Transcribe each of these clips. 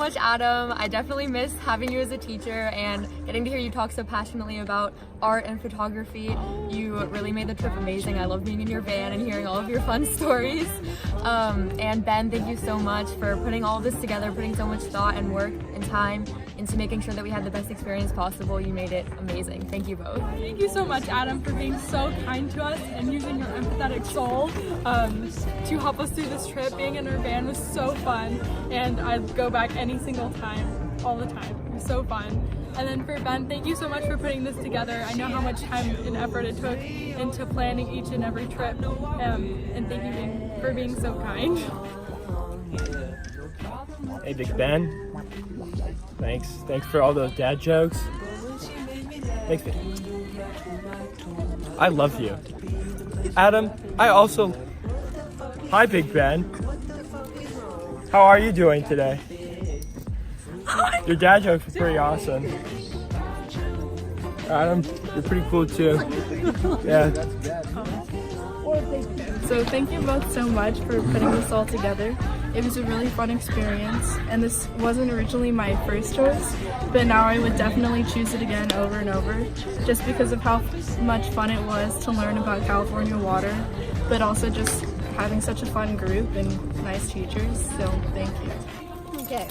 much, Adam. I definitely miss having you as a teacher and getting to hear you talk so passionately about art and photography. You really made the trip amazing. I love being in your van and hearing all of your fun stories. And Ben, thank you so much for putting all of this together, putting so much thought and work and time into making sure that we had the best experience possible. You made it amazing. Thank you both. Thank you so much, Adam, for being so kind to us and using your empathetic soul to help us through this trip. Being in our van was so fun, and I'd go back any single time, all the time. It was so fun. And then for Ben, thank you so much for putting this together. I know how much time and effort it took into planning each and every trip, and thank you for being so kind. Hey, Big Ben. Thanks for all those dad jokes. Thanks. I love you. Adam, Hi, Big Ben. How are you doing today? Your dad jokes were pretty awesome. Adam, you're pretty cool too. Yeah. So thank you both so much for putting this all together. It was a really fun experience, and this wasn't originally my first choice, but now I would definitely choose it again over and over, just because of how much fun it was to learn about California water, but also just having such a fun group and nice teachers, so thank you. Okay.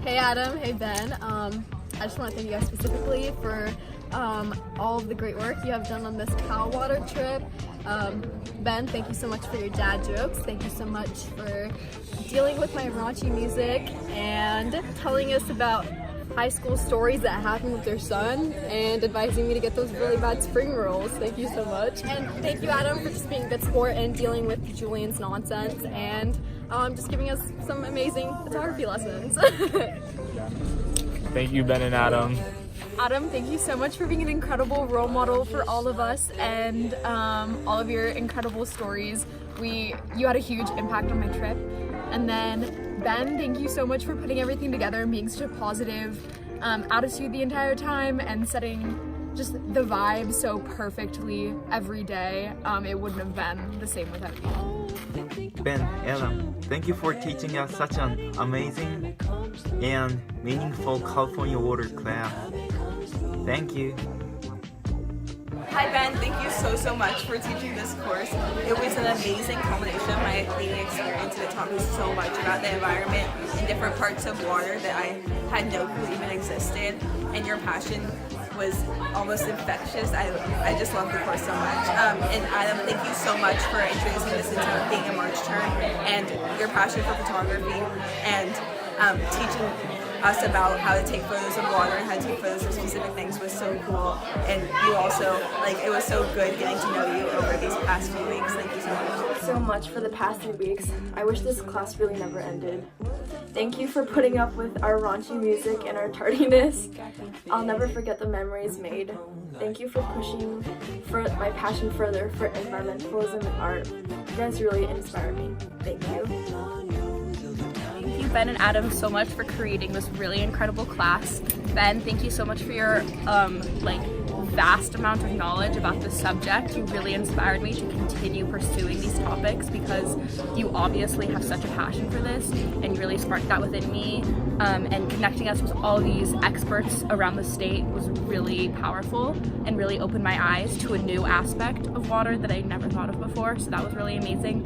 Hey Adam, hey Ben. I just want to thank you guys specifically for all of the great work you have done on this Cal Water trip. Ben, thank you so much for your dad jokes. Thank you so much for dealing with my raunchy music and telling us about high school stories that happened with your son and advising me to get those really bad spring rolls. Thank you so much. And thank you, Adam, for just being a good sport and dealing with Julian's nonsense and just giving us some amazing photography lessons. Thank you, Ben and Adam. Adam, thank you so much for being an incredible role model for all of us and all of your incredible stories. You had a huge impact on my trip. And then Ben, thank you so much for putting everything together and being such a positive attitude the entire time and setting just the vibe so perfectly every day. It wouldn't have been the same without you. Ben, Adam, thank you for teaching us such an amazing and meaningful California water class. Thank you. Hi Ben, thank you so much for teaching this course. It was an amazing culmination of my cleaning experience, and it taught me so much about the environment and different parts of water that I had no clue even existed, and your passion was almost infectious. I just love the course so much. And Adam, thank you so much for introducing this into being a March term and your passion for photography and teaching us about how to take photos of water and how to take photos of specific things was so cool. And you also, it was so good getting to know you over these past few weeks. Thank you so much. So much for the past 3 weeks. I wish this class really never ended. Thank you for putting up with our raunchy music and our tardiness. I'll never forget the memories made. Thank you for pushing my passion further for environmentalism and art. You guys really inspire me. Thank you. Thank you, Ben and Adam, so much for creating this really incredible class. Ben, thank you so much for your vast amount of knowledge about this subject. You really inspired me to continue pursuing these topics because you obviously have such a passion for this, and you really sparked that within me. And connecting us with all these experts around the state was really powerful and really opened my eyes to a new aspect of water that I never thought of before, so that was really amazing.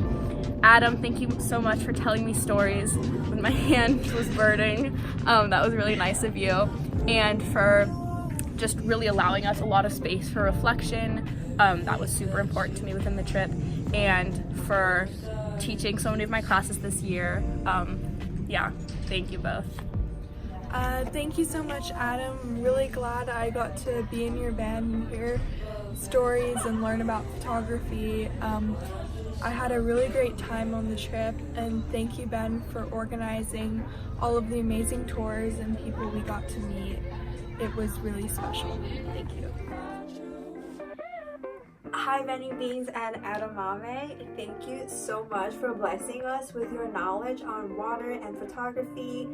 Adam, thank you so much for telling me stories when my hand was burning. That was really nice of you. And for just really allowing us a lot of space for reflection. That was super important to me within the trip. And for teaching so many of my classes this year. Yeah, thank you both. Thank you so much, Adam. I'm really glad I got to be in your band and hear stories and learn about photography. I had a really great time on the trip, and thank you, Ben, for organizing all of the amazing tours and people we got to meet. It was really special. Thank you. Hi Benny Beans and Adamame, thank you so much for blessing us with your knowledge on water and photography.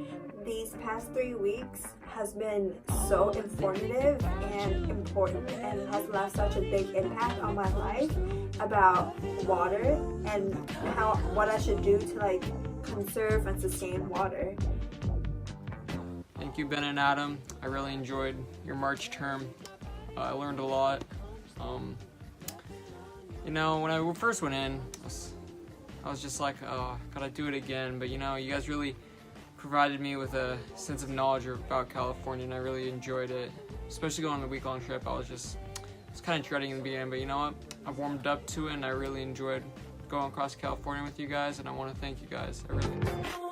These past 3 weeks has been so informative and important and has left such a big impact on my life about water and what I should do to conserve and sustain water. you, Ben and Adam. I really enjoyed your March term. I learned a lot. You know, when I first went in, I was just like, oh, gotta do it again. But you know, you guys really provided me with a sense of knowledge about California, and I really enjoyed it. Especially going on the week-long trip, I was kind of dreading in the beginning, but you know what? I've warmed up to it, and I really enjoyed going across California with you guys, and I want to thank you guys. I really do.